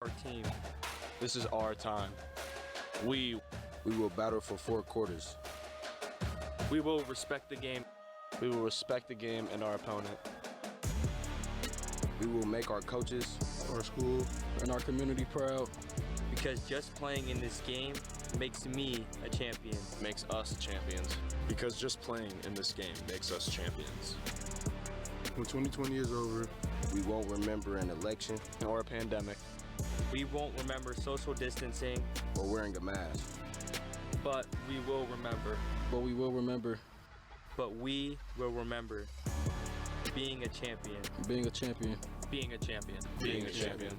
Our team. This is our time. We will battle for 4 quarters. We will respect the game. We will respect the game and our opponent. We will make our coaches, our school, and our community proud. Because just playing in this game makes me a champion. Makes us champions. Because just playing in this game makes us champions. When 2020 is over, we won't remember an election or a pandemic. We won't remember social distancing or wearing a mask. But we will remember. But we will remember. But we will remember being a champion. Being a champion. Being a champion. Being a champion.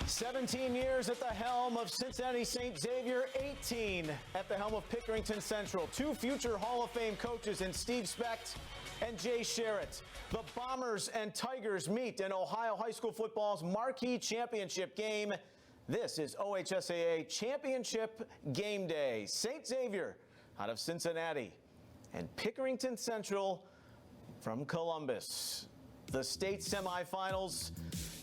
17 years at the helm of Cincinnati St. Xavier, 18 at the helm of Pickerington Central. 2 future Hall of Fame coaches in Steve Specht and Jay Sherritt. The Bombers and Tigers meet in Ohio high school football's marquee championship game. This is OHSAA Championship Game Day. St. Xavier out of Cincinnati and Pickerington Central from Columbus. The state semifinals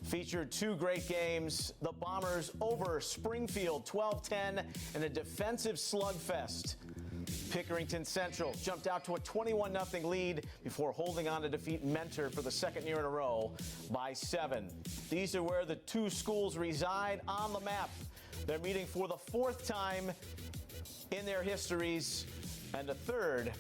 featured 2 great games. The Bombers over Springfield 12-10 in a defensive slugfest. Pickerington Central jumped out to a 21-0 lead before holding on to defeat Mentor for the second year in a row by 7. These are where the 2 schools reside on the map. They're meeting for the 4th time in their histories and a 3rd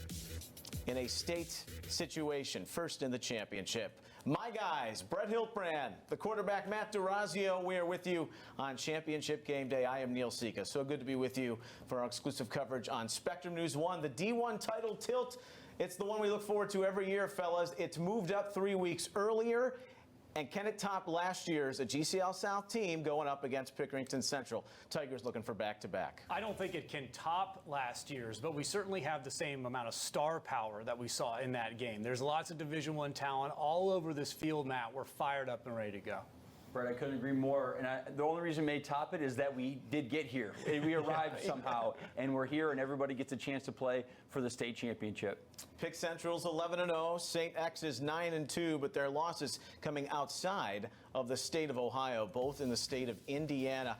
in a state situation, first in the championship. My guys, Brett Hiltbrand, the quarterback Matt DeRazio, we are with you on Championship Game Day. I am Neil Sika. So good to be with you for our exclusive coverage on Spectrum News 1. The D1 title tilt, it's the one we look forward to every year, fellas. It's moved up 3 weeks earlier. And can it top last year's a GCL South team going up against Pickerington Central? Tigers looking for back-to-back. I don't think it can top last year's, but we certainly have the same amount of star power that we saw in that game. There's lots of Division I talent all over this field, Matt. We're fired up and ready to go. Brett, I couldn't agree more. And the only reason we may top it is that we did get here. We arrived somehow, and we're here, and everybody gets a chance to play for the state championship. Pick Central's 11-0. St. X is 9-2, but their losses coming outside of the state of Ohio, both in the state of Indiana.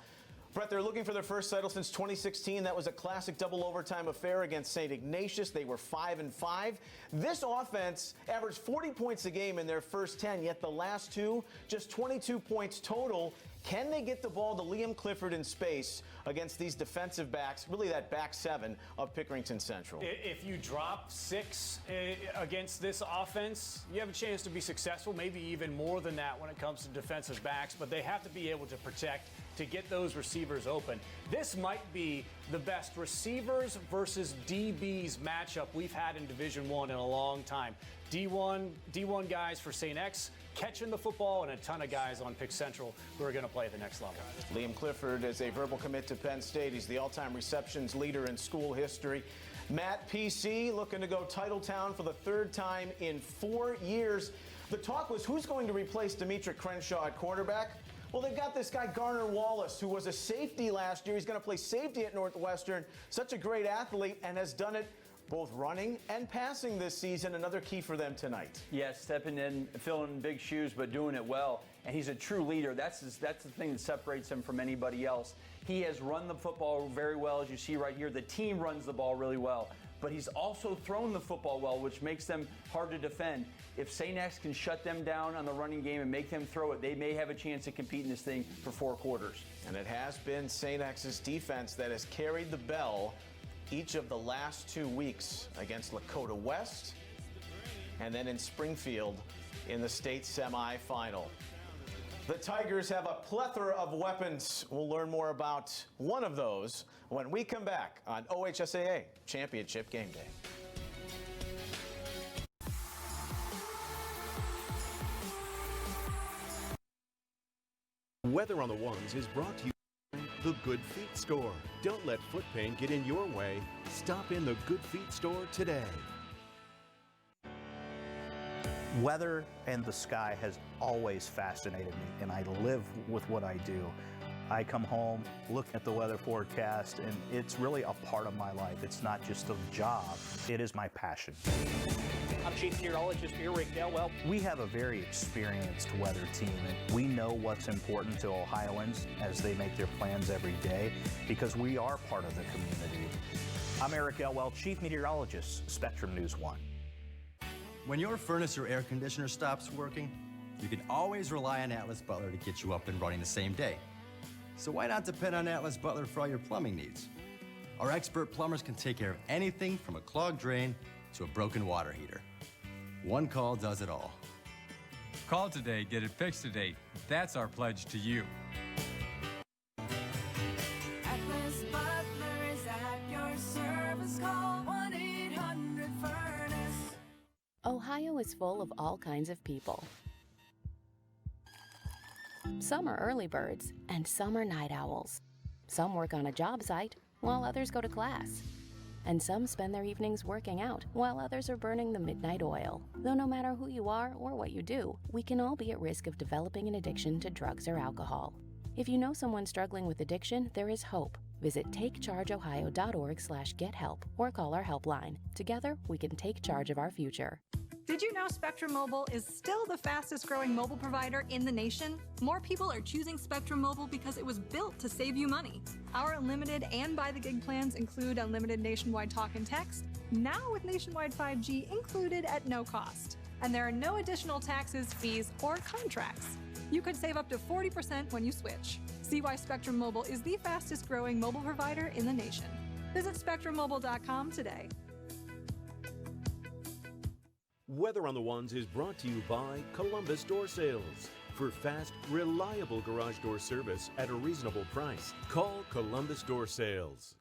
Brett, they're looking for their first title since 2016. That was a classic double overtime affair against St. Ignatius. They were 5-5. This offense averaged 40 points a game in their first 10, yet the last 2, just 22 points total. Can they get the ball to Liam Clifford in space against these defensive backs, really that back 7 of Pickerington Central? If you drop 6 against this offense, you have a chance to be successful, maybe even more than that when it comes to defensive backs, but they have to be able to protect to get those receivers open. This might be the best receivers versus DBs matchup we've had in Division I in a long time. D1 guys for St. X catching the football, and a ton of guys on Pick Central who are going to play at the next level. Liam Clifford is a verbal commit to Penn State. He's the all-time receptions leader in school history. Matt PC looking to go Titletown for the 3rd time in 4 years. The talk was who's going to replace Demetric Crenshaw at quarterback. Well, they've got this guy, Garner Wallace, who was a safety last year. He's going to play safety at Northwestern. Such a great athlete and has done it both running and passing this season. Another key for them tonight. Yes, stepping in, filling big shoes, but doing it well. And he's a true leader. That's the thing that separates him from anybody else. He has run the football very well, as you see right here. The team runs the ball really well. But he's also thrown the football well, which makes them hard to defend. If St. X can shut them down on the running game and make them throw it, they may have a chance to compete in this thing for 4 quarters. And it has been St. X's defense that has carried the bell each of the last 2 weeks against Lakota West and then in Springfield in the state semifinal. The Tigers have a plethora of weapons. We'll learn more about one of those when we come back on OHSAA Championship Game Day. Weather on the Ones is brought to you by The Good Feet Store. Don't let foot pain get in your way. Stop in The Good Feet Store today. Weather and the sky has always fascinated me, and I live with what I do. I come home, look at the weather forecast, and it's really a part of my life. It's not just a job, it is my passion. I'm Chief Meteorologist Eric Elwell. We have a very experienced weather team, and we know what's important to Ohioans as they make their plans every day because we are part of the community. I'm Eric Elwell, Chief Meteorologist, Spectrum News 1. When your furnace or air conditioner stops working, you can always rely on Atlas Butler to get you up and running the same day. So why not depend on Atlas Butler for all your plumbing needs? Our expert plumbers can take care of anything from a clogged drain to a broken water heater. One call does it all. Call today, get it fixed today. That's our pledge to you. Atlas Butler is at your service. Call 1-800-FURNACE. Ohio is full of all kinds of people. Some are early birds and some are night owls. Some work on a job site while others go to class. And some spend their evenings working out while others are burning the midnight oil. Though no matter who you are or what you do, we can all be at risk of developing an addiction to drugs or alcohol. If you know someone struggling with addiction, there is hope. Visit takechargeohio.org/gethelp or call our helpline. Together, we can take charge of our future. Did you know Spectrum Mobile is still the fastest growing mobile provider in the nation? More people are choosing Spectrum Mobile because it was built to save you money. Our unlimited and by the gig plans include unlimited nationwide talk and text, now with nationwide 5G included at no cost. And there are no additional taxes, fees, or contracts. You could save up to 40% when you switch. See why Spectrum Mobile is the fastest growing mobile provider in the nation. Visit SpectrumMobile.com today. Weather on the Ones is brought to you by Columbus Door Sales. For fast, reliable garage door service at a reasonable price, call Columbus Door Sales.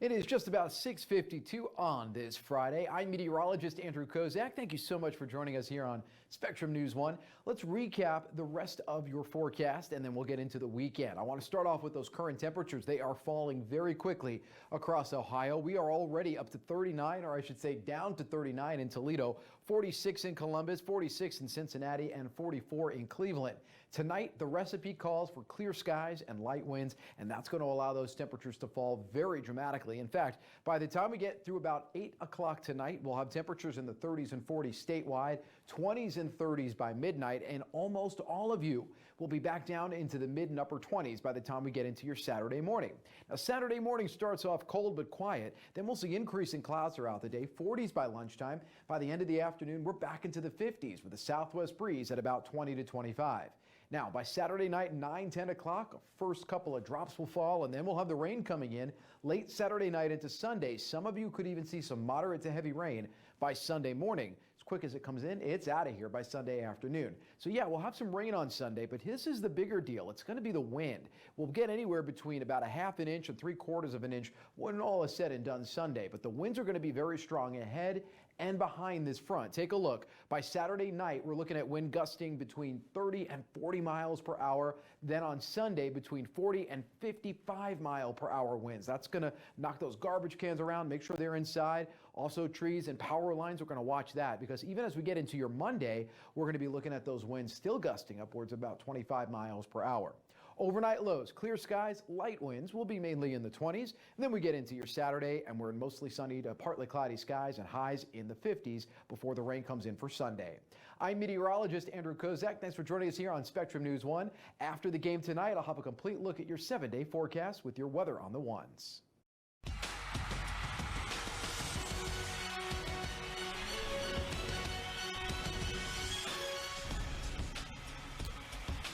It is just about 6:52 on this Friday. I'm meteorologist Andrew Kozak. Thank you so much for joining us here on Spectrum News 1. Let's recap the rest of your forecast and then we'll get into the weekend. I want to start off with those current temperatures. They are falling very quickly across Ohio. We are already up to 39, or I should say down to 39 in Toledo, 46 in Columbus, 46 in Cincinnati, and 44 in Cleveland. Tonight, the recipe calls for clear skies and light winds, and that's going to allow those temperatures to fall very dramatically. In fact, by the time we get through about 8 o'clock tonight, we'll have temperatures in the 30s and 40s statewide, 20s and 30s by midnight, and almost all of you will be back down into the mid and upper 20s by the time we get into your Saturday morning. Now, Saturday morning starts off cold but quiet. Then we'll see increasing clouds throughout the day, 40s by lunchtime. By the end of the afternoon, we're back into the 50s with a southwest breeze at about 20 to 25. Now, by Saturday night, 9, 10 o'clock, first couple of drops will fall, and then we'll have the rain coming in late Saturday night into Sunday. Some of you could even see some moderate to heavy rain by Sunday morning. As quick as it comes in, it's out of here by Sunday afternoon. So yeah, we'll have some rain on Sunday, but this is the bigger deal. It's going to be the wind. We'll get anywhere between about 1/2 inch and 3/4 of an inch when all is said and done Sunday. But the winds are going to be very strong ahead and behind this front. Take a look. By Saturday night, we're looking at wind gusting between 30 and 40 miles per hour. Then on Sunday, between 40 and 55 mile per hour winds. That's going to knock those garbage cans around, make sure they're inside. Also, trees and power lines, we're going to watch that because even as we get into your Monday, we're going to be looking at those winds still gusting upwards of about 25 miles per hour. Overnight lows, clear skies, light winds will be mainly in the 20s. And then we get into your Saturday and we're in mostly sunny to partly cloudy skies and highs in the 50s before the rain comes in for Sunday. I'm meteorologist Andrew Kozak. Thanks for joining us here on Spectrum News 1. After the game tonight, I'll have a complete look at your 7-day forecast with your weather on the ones.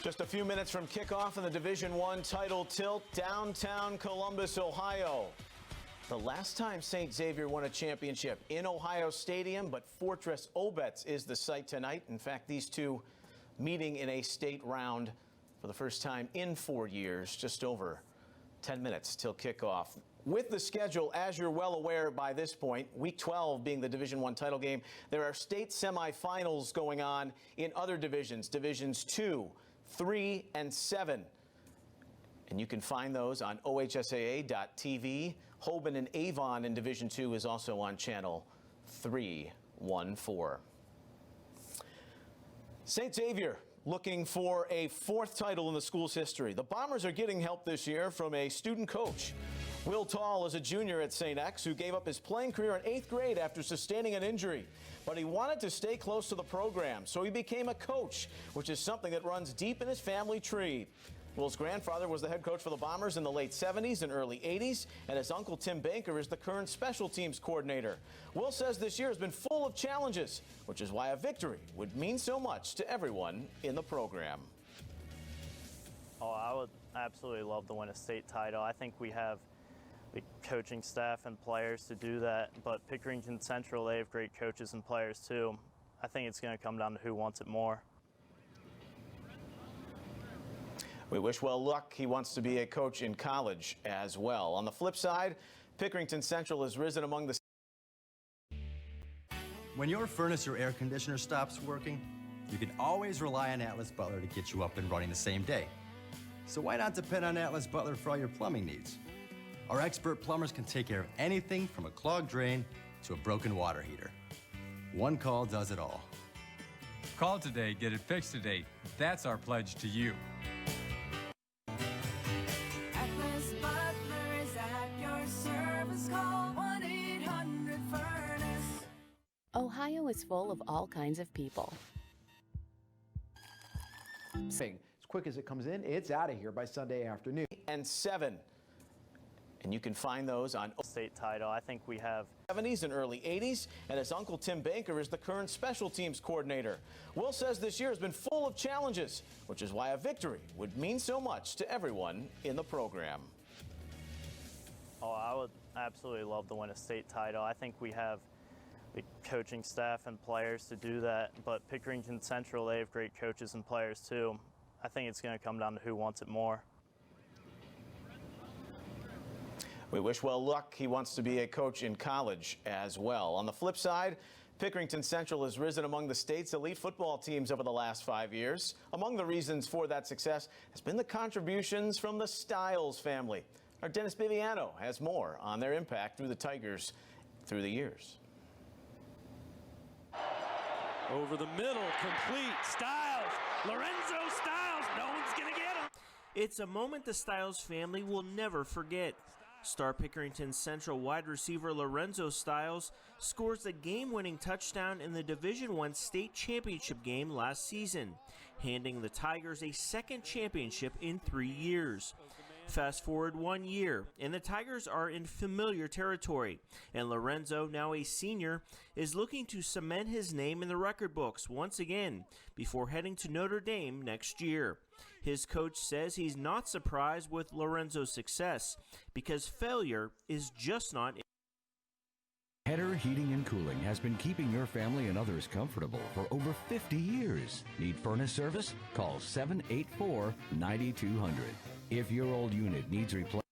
Just a few minutes from kickoff in the Division I title tilt, downtown Columbus, Ohio. The last time St. Xavier won a championship in Ohio Stadium, but Fortress Obetz is the site tonight. In fact, these two meeting in a state round for the first time in 4 years, just over 10 minutes till kickoff. With the schedule, as you're well aware by this point, Week 12 being the Division I title game, there are state semifinals going on in other divisions, Divisions 2, 3, and 7. And you can find those on OHSAA.tv. Hoban and Avon in Division 2 is also on channel 314. St. Xavier looking for a 4th title in the school's history. The Bombers are getting help this year from a student coach. Will Tall is a junior at St. X who gave up his playing career in 8th grade after sustaining an injury. But he wanted to stay close to the program, so he became a coach, which is something that runs deep in his family tree. Will's grandfather was the head coach for the Bombers in the late 70s and early 80s, and his uncle Tim Banker is the current special teams coordinator. Will says this year has been full of challenges, which is why a victory would mean so much to everyone in the program. Oh, I would absolutely love to win a state title. I think we have the coaching staff and players to do that, but Pickerington Central, they have great coaches and players too. I think it's going to come down to who wants it more. We wish Will luck. He wants to be a coach in college as well. On the flip side, Pickerington Central has risen among the... When your furnace or air conditioner stops working, you can always rely on Atlas Butler to get you up and running the same day. So why not depend on Atlas Butler for all your plumbing needs? Our expert plumbers can take care of anything from a clogged drain to a broken water heater. One call does it all. Call today, get it fixed today. That's our pledge to you. Atlas Butler is at your service. Call 1-800-FURNACE. Ohio is full of all kinds of people. As quick as it comes in, it's out of here by Sunday afternoon. And 7. And you can find those on State title. I think we have 70s and early 80s, and his uncle Tim Banker is the current special teams coordinator. Will says this year has been full of challenges, which is why a victory would mean so much to everyone in the program. Oh, I would absolutely love to win a state title. I think we have the coaching staff and players to do that, but Pickerington Central, they have great coaches and players too. I think it's going to come down to who wants it more. We wish Will luck. He wants to be a coach in college as well. On the flip side, Pickerington Central has risen among the state's elite football teams over the last 5 years. Among the reasons for that success has been the contributions from the Stiles family. Our Dennis Biviano has more on their impact through the Tigers through the years. Over the middle, complete, Stiles, Lorenzo Stiles, no one's gonna get him. It's a moment the Stiles family will never forget. Star Pickerington Central wide receiver Lorenzo Stiles scores the game-winning touchdown in the Division I state championship game last season, handing the Tigers a second championship in 3 years. Fast forward 1 year, and the Tigers are in familiar territory, and Lorenzo, now a senior, is looking to cement his name in the record books once again before heading to Notre Dame next year. His coach says he's not surprised with Lorenzo's success because failure is just not. Header Heating and Cooling has been keeping your family and others comfortable for over 50 years. Need furnace service? Call 784-9200. If your old unit needs replacement.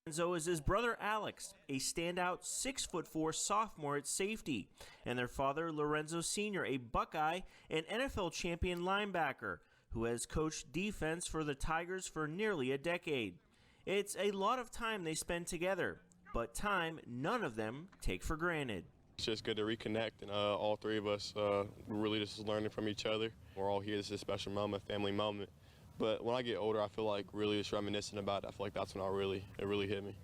Lorenzo is his brother Alex, a standout 6'4" sophomore at safety, and their father Lorenzo Sr., a Buckeye and NFL champion linebacker, who has coached defense for the Tigers for nearly a decade. It's a lot of time they spend together, but time none of them take for granted. It's just good to reconnect, and all three of us we're really just learning from each other. We're all here. This is a special moment, family moment. But when I get older, I feel like really just reminiscing about it. I feel like that's when it really hit me.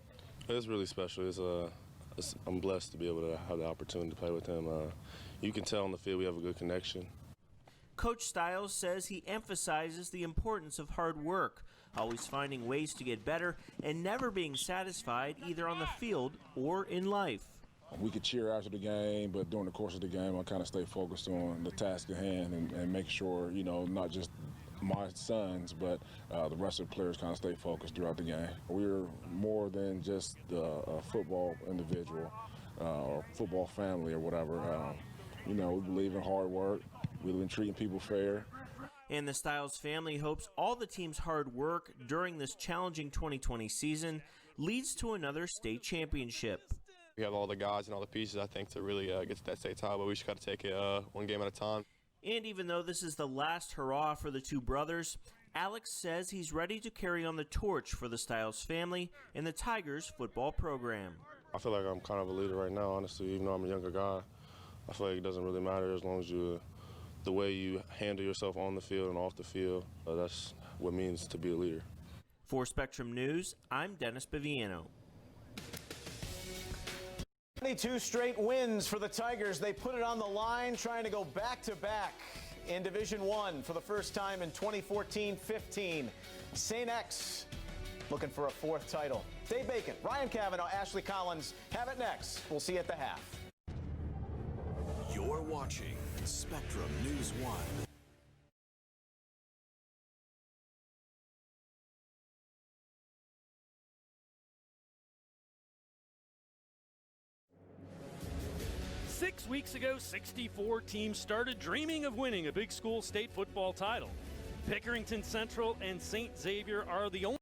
It's really special. I'm blessed to be able to have the opportunity to play with him. You can tell on the field we have a good connection. Coach Stiles says he emphasizes the importance of hard work, always finding ways to get better and never being satisfied either on the field or in life. We could cheer after the game, but during the course of the game, I kind of stay focused on the task at hand and make sure, not just my sons, but the rest of the players kind of stay focused throughout the game. We're more than just a football individual or football family or whatever. We believe in hard work. We believe in treating people fair. And the Stiles family hopes all the team's hard work during this challenging 2020 season leads to another state championship. We have all the guys and all the pieces, I think, to really get to that state title, but we just got to take it one game at a time. And even though this is the last hurrah for the two brothers, Alex says he's ready to carry on the torch for the Stiles family and the Tigers football program. I feel like I'm kind of a leader right now, honestly, even though I'm a younger guy. I feel like it doesn't really matter as long as the way you handle yourself on the field and off the field. That's what it means to be a leader. For Spectrum News, I'm Dennis Baviano. 22 straight wins for the Tigers. They put it on the line, trying to go back-to-back in Division I for the first time in 2014-15. StX looking for a fourth title. Dave Bacon, Ryan Cavanaugh, Ashley Collins have it next. We'll see you at the half. You're watching Spectrum News 1. Six weeks ago, 64 teams started dreaming of winning a big school state football title. Pickerington Central and St. Xavier are the only